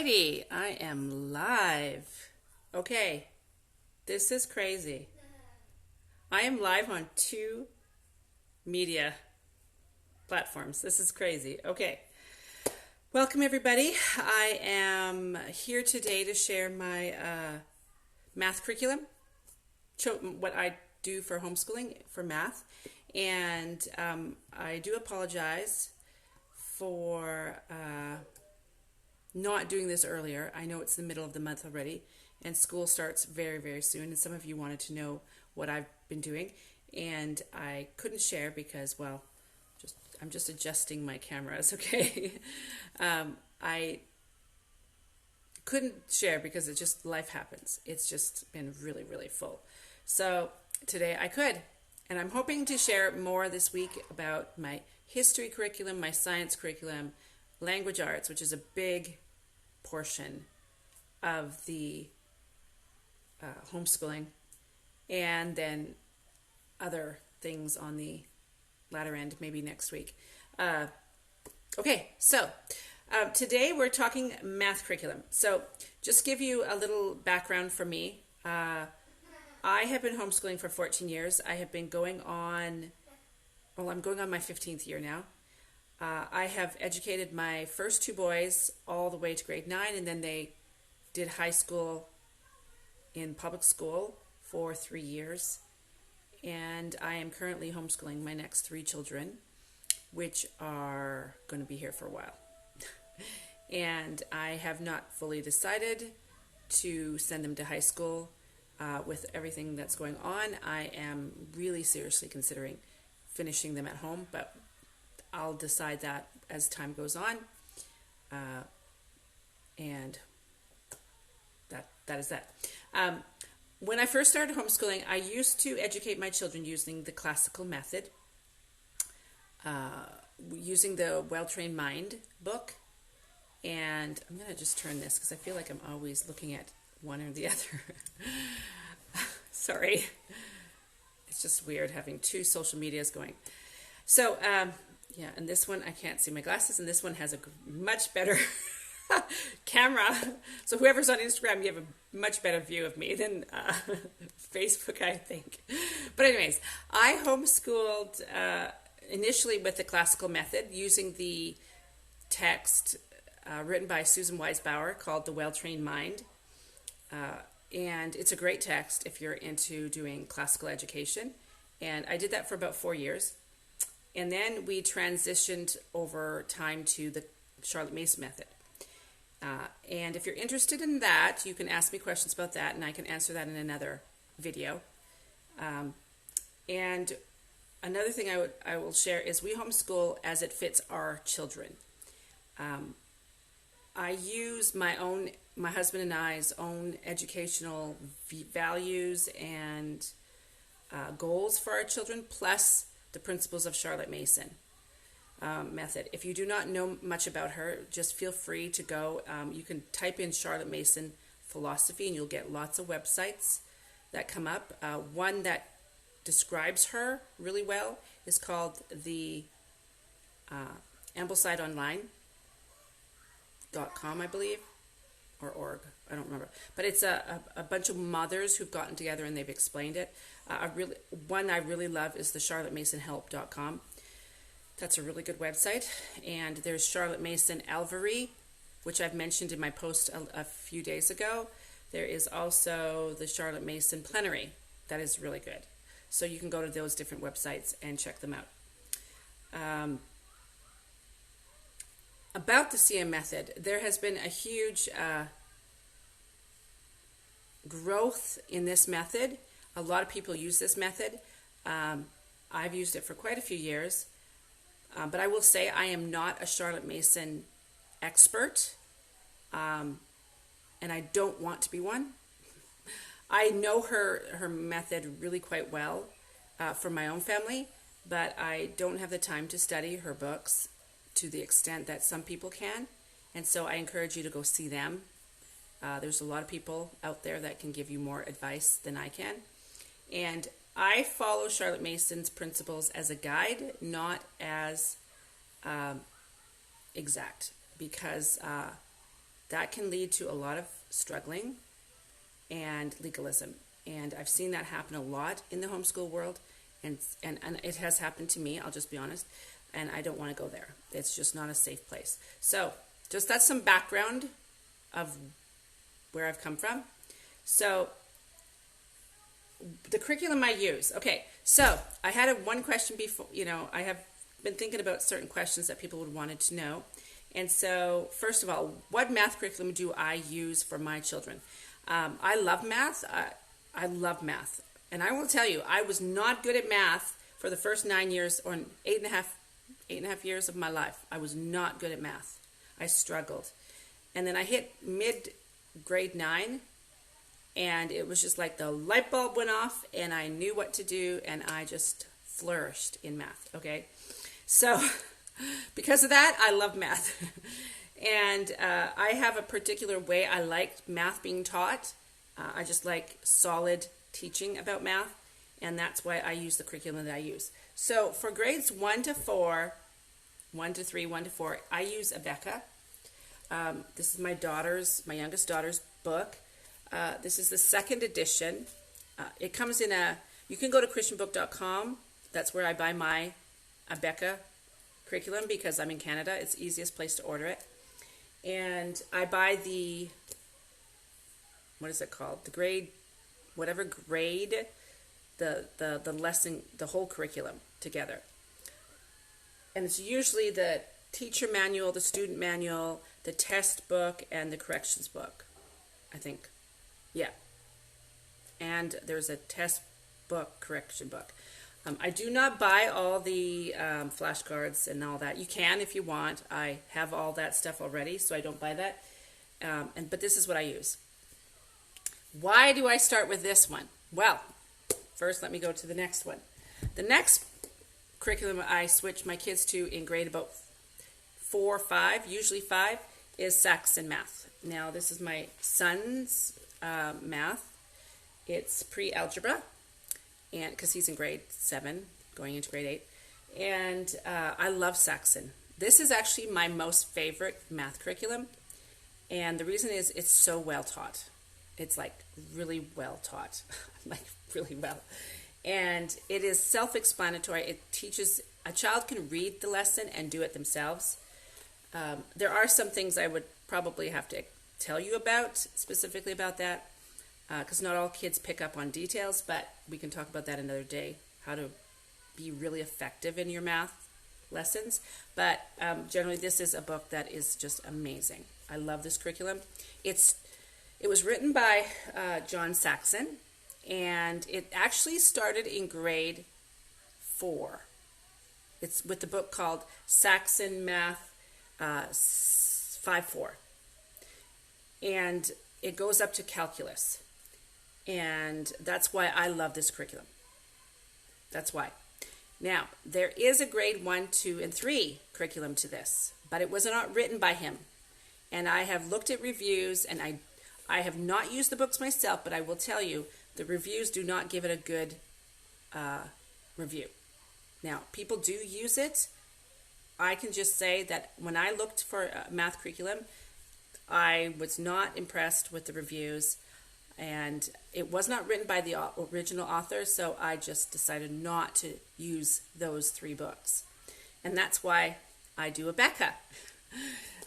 Alrighty, I am live. Okay, this is crazy. I am live on two media platforms. This is crazy. Okay, welcome everybody. I am here today to share my math curriculum, show what I do for homeschooling for math, and I do apologize for not doing this earlier. I know it's the middle of the month already, and school starts very, very soon. And some of you wanted to know what I've been doing, and I couldn't share because, well, I'm just adjusting my cameras. Okay, I couldn't share because it just life happens. It's just been really, really full. So today I could, and I'm hoping to share more this week about my history curriculum, my science curriculum, language arts, which is a big portion of the homeschooling, and then other things on the latter end, maybe next week. Okay, so today we're talking math curriculum. So just give you a little background for me. I have been homeschooling for 14 years. I have been going on, well, I'm going on my 15th year now. I have educated my first two boys all the way to grade 9, and then they did high school in public school for 3 years. And I am currently homeschooling my next 3 children, which are going to be here for a while. And I have not fully decided to send them to high school. With everything that's going on, I am really seriously considering finishing them at home, but I'll decide that as time goes on, and that is that. When I first started homeschooling, I used to educate my children using the classical method, using the Well-Trained Mind book, and I'm going to just turn this because I feel like I'm always looking at one or the other. Sorry. It's just weird having two social medias going. So, yeah, and this one, I can't see my glasses, and this one has a much better camera. So whoever's on Instagram, you have a much better view of me than Facebook, I think. But anyways, I homeschooled initially with the classical method using the text written by Susan Weisbauer called The Well-Trained Mind. And it's a great text if you're into doing classical education. And I did that for about 4 years. And then we transitioned over time to the Charlotte Mason method. And if you're interested in that, you can ask me questions about that, and I can answer that in another video. And another thing I will share is we homeschool as it fits our children. I use my husband and I's own educational values and goals for our children, plus the principles of Charlotte Mason method. If you do not know much about her, just feel free to go. You can type in Charlotte Mason philosophy, and you'll get lots of websites that come up. One that describes her really well is called the AmblesideOnline.com, I believe, or org. I don't remember. But it's a bunch of mothers who've gotten together and they've explained it. One I really love is the CharlotteMasonHelp.com. That's a really good website. And there's Charlotte Mason Alvery, which I've mentioned in my post a few days ago. There is also the Charlotte Mason Plenary. That is really good. So you can go to those different websites and check them out. About the CM method, there has been a huge growth in this method. A lot of people use this method. I've used it for quite a few years. But I will say I am not a Charlotte Mason expert, and I don't want to be one. I know her method really quite well from my own family, but I don't have the time to study her books to the extent that some people can, and so I encourage you to go see them. There's a lot of people out there that can give you more advice than I can, and I follow Charlotte Mason's principles as a guide, not as exact, because that can lead to a lot of struggling and legalism. And I've seen that happen a lot in the homeschool world, and it has happened to me, I'll just be honest, and I don't want to go there. It's just not a safe place. So just that's some background of where I've come from. So the curriculum I use. Okay, so I had one question before, I have been thinking about certain questions that people would wanted to know. And so, first of all, what math curriculum do I use for my children? I love math. I love math. And I will tell you, I was not good at math for the first 9 years or eight and a half years of my life. I was not good at math. I struggled. And then I hit mid-grade 9, and it was just like the light bulb went off, and I knew what to do, and I just flourished in math, okay? So because of that, I love math. And I have a particular way I like math being taught. I just like solid teaching about math, and that's why I use the curriculum that I use. So for grades 1 to 4, 1 to 3, 1 to 4, I use Abeka. This is my youngest daughter's book. This is the second edition. It comes in you can go to christianbook.com. That's where I buy my Abeka curriculum because I'm in Canada. It's the easiest place to order it. And I buy what is it called? Whatever grade, the lesson, the whole curriculum together. And it's usually the teacher manual, the student manual, the test book, and the corrections book, I think. Yeah. And there's a test book, correction book. I do not buy all the flashcards and all that. You can if you want. I have all that stuff already, so I don't buy that. But this is what I use. Why do I start with this one? Well, first let me go to the next one. The next curriculum I switch my kids to in grade about 4 or 5, usually 5, is Saxon math. Now, this is my son's math. It's pre-algebra, and because he's in grade 7, going into grade 8, and I love Saxon. This is actually my most favorite math curriculum, and the reason is it's so well taught. It's like really well taught, like really well, and it is self-explanatory. It teaches a child can read the lesson and do it themselves. There are some things I would probably have to tell you about, specifically about that, because not all kids pick up on details, but we can talk about that another day, how to be really effective in your math lessons. But generally, this is a book that is just amazing. I love this curriculum. It was written by John Saxon, and it actually started in grade 4. It's with the book called Saxon Math 5-4. And it goes up to calculus. And that's why I love this curriculum. That's why. Now, there is a grade 1, 2, and 3 curriculum to this, but it was not written by him. And I have looked at reviews, and I have not used the books myself, but I will tell you, the reviews do not give it a good review. Now, people do use it. I can just say that when I looked for a math curriculum, I was not impressed with the reviews, and it was not written by the original author, so I just decided not to use those 3 books. And that's why I do Abeka.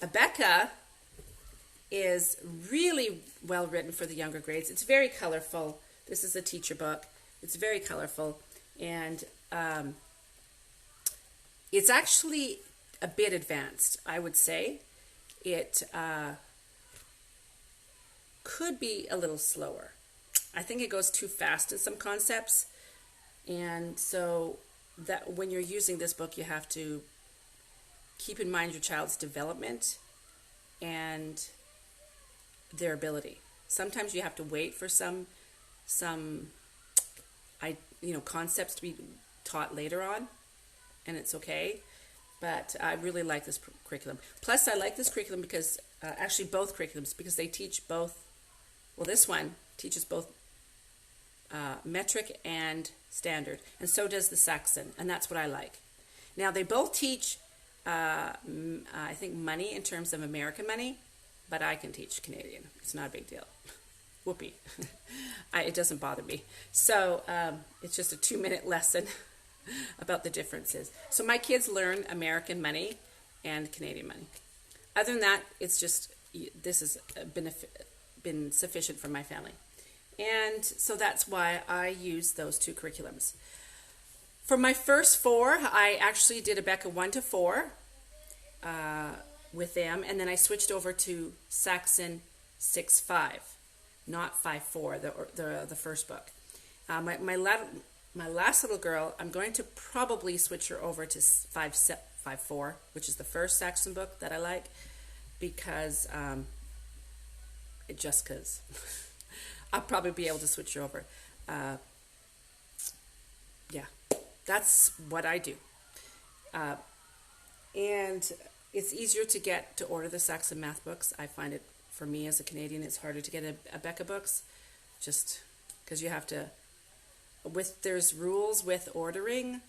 Abeka is really well written for the younger grades. It's very colorful. This is a teacher book. It's very colorful, and it's actually a bit advanced, I would say. It could be a little slower. I think it goes too fast in some concepts, and so that when you're using this book, you have to keep in mind your child's development and their ability. Sometimes you have to wait for some concepts to be taught later on, and it's okay. But I really like this curriculum. Plus, I like this curriculum because actually both curriculums, because they teach both. Well, this one teaches both metric and standard, and so does the Saxon, and that's what I like. Now, they both teach, I think, money in terms of American money, but I can teach Canadian. It's not a big deal. Whoopee. It doesn't bother me. So it's just a 2-minute lesson about the differences. So my kids learn American money and Canadian money. Other than that, it's just, this has been sufficient for my family. And so that's why I use those two curriculums. For my first 4, I actually did Abeka 1 to 4 with them, and then I switched over to Saxon 6-5, not 5-4, the first book. My last little girl, I'm going to probably switch her over to 5-4, which is the first Saxon book that I like, because just because I'll probably be able to switch her over. Yeah, that's what I do. And it's easier to get to order the Saxon math books. I find it, for me as a Canadian, it's harder to get a Becca books, just because you have to, there's rules with ordering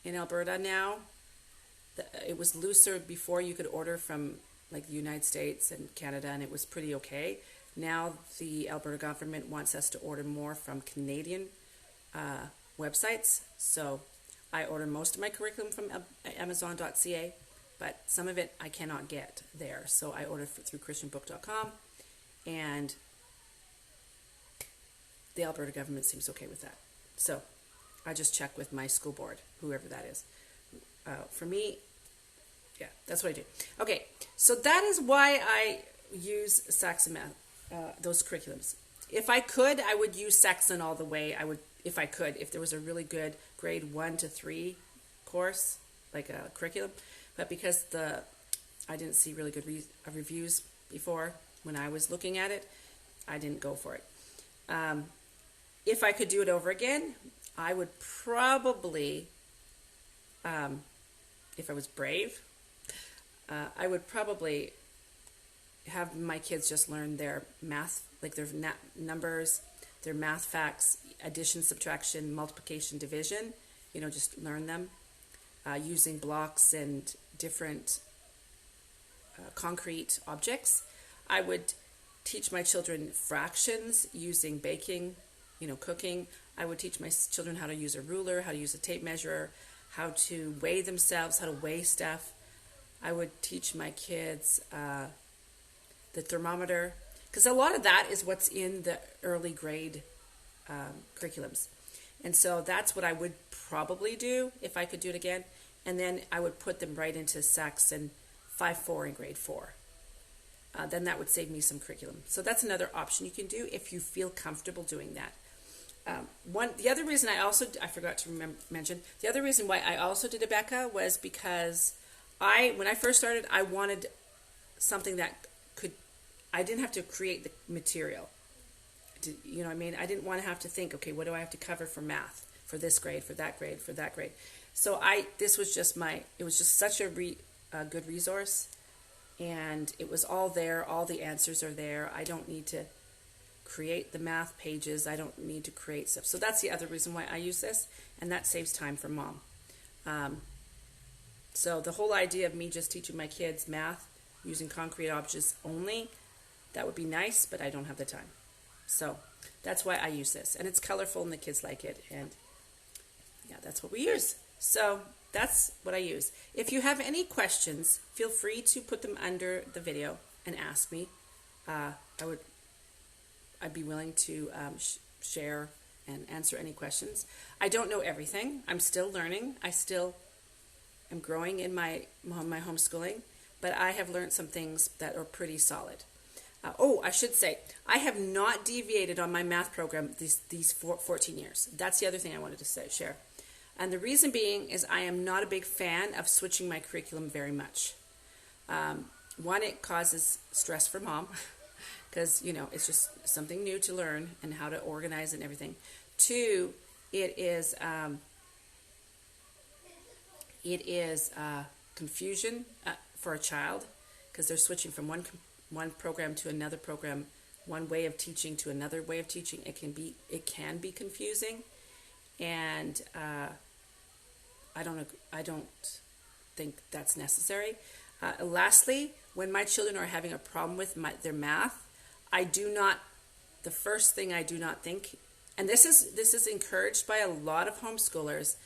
in Alberta now. It was looser before. You could order from like the United States and Canada, and it was pretty okay. Now the Alberta government wants us to order more from Canadian websites. So I order most of my curriculum from Amazon.ca, but some of it I cannot get there. So I order through ChristianBook.com, and the Alberta government seems okay with that. So I just check with my school board, whoever that is. For me, yeah, that's what I do. Okay, so that is why I use Saxon math, those curriculums. If I could, I would use Saxon all the way. I would, if I could, if there was a really good grade 1 to 3 course, like a curriculum. But because I didn't see really good reviews before when I was looking at it, I didn't go for it. If I could do it over again, I would probably, if I was brave, I would probably have my kids just learn their math, like their numbers, their math facts, addition, subtraction, multiplication, division, just learn them using blocks and different concrete objects. I would teach my children fractions using baking, cooking. I would teach my children how to use a ruler, how to use a tape measure, how to weigh themselves, how to weigh stuff. I would teach my kids the thermometer, because a lot of that is what's in the early grade curriculums. And so that's what I would probably do if I could do it again. And then I would put them right into Saxon 5-4 in grade 4. Then that would save me some curriculum. So that's another option you can do if you feel comfortable doing that. The other reason I forgot to mention, the other reason why I also did Abeka was because when I first started, I wanted something that I didn't have to create the material. You know what I mean? I didn't want to have to think, okay, what do I have to cover for math, for this grade, for that grade, for that grade. So this was just it was just such a good resource, and it was all there. All the answers are there. I don't need to create the math pages. I don't need to create stuff. So that's the other reason why I use this, and that saves time for mom. So the whole idea of me just teaching my kids math using concrete objects only, that would be nice, but I don't have the time. So that's why I use this, and it's colorful and the kids like it, and yeah, that's what we use. So that's what I use. If you have any questions, feel free to put them under the video and ask me. I'd be willing to share and answer any questions. I don't know everything. I'm still learning. I still am growing in my homeschooling, but I have learned some things that are pretty solid. I should say, I have not deviated on my math program these 14 years. That's the other thing I wanted to share. And the reason being is I am not a big fan of switching my curriculum very much. One, it causes stress for mom because, it's just something new to learn and how to organize and everything. Two, it is confusion for a child because they're switching from one program to another program, one way of teaching to another way of teaching. It can be confusing, and I don't think that's necessary. Lastly, when my children are having a problem with their math, the first thing I do not think, and this is encouraged by a lot of homeschoolers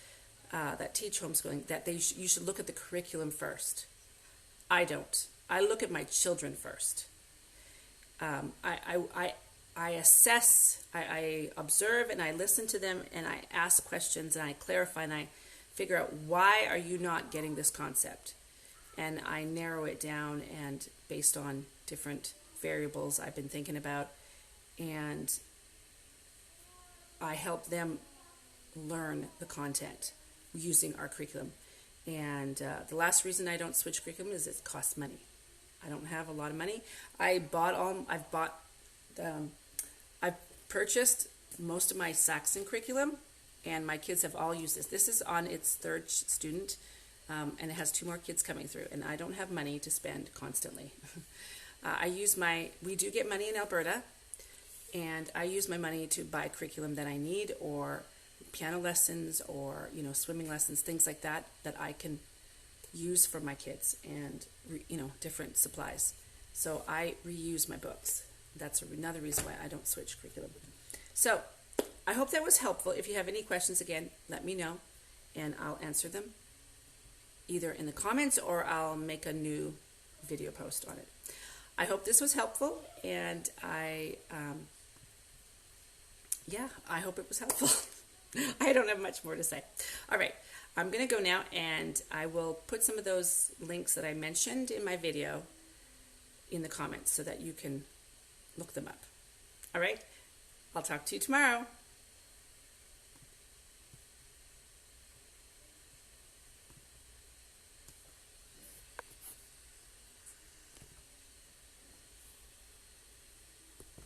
that teach homeschooling, that you should look at the curriculum first. I don't. I look at my children first. I assess, I observe, and I listen to them, and I ask questions, and I clarify, and I figure out, why are you not getting this concept? And I narrow it down, and based on different variables I've been thinking about, and I help them learn the content using our curriculum. And the last reason I don't switch curriculum is it costs money. I don't have a lot of money. I've purchased most of my Saxon curriculum, and my kids have all used this. This is on its third student, and it has 2 more kids coming through, and I don't have money to spend constantly. We do get money in Alberta, and I use my money to buy curriculum that I need, or piano lessons, or swimming lessons, things like that I can use for my kids, and different supplies. So I reuse my books. That's another reason why I don't switch curriculum. So I hope that was helpful. If you have any questions, again, let me know, and I'll answer them either in the comments, or I'll make a new video post on it. I hope this was helpful, and I hope it was helpful. I don't have much more to say. All right, I'm going to go now, and I will put some of those links that I mentioned in my video in the comments so that you can look them up. All right, I'll talk to you tomorrow.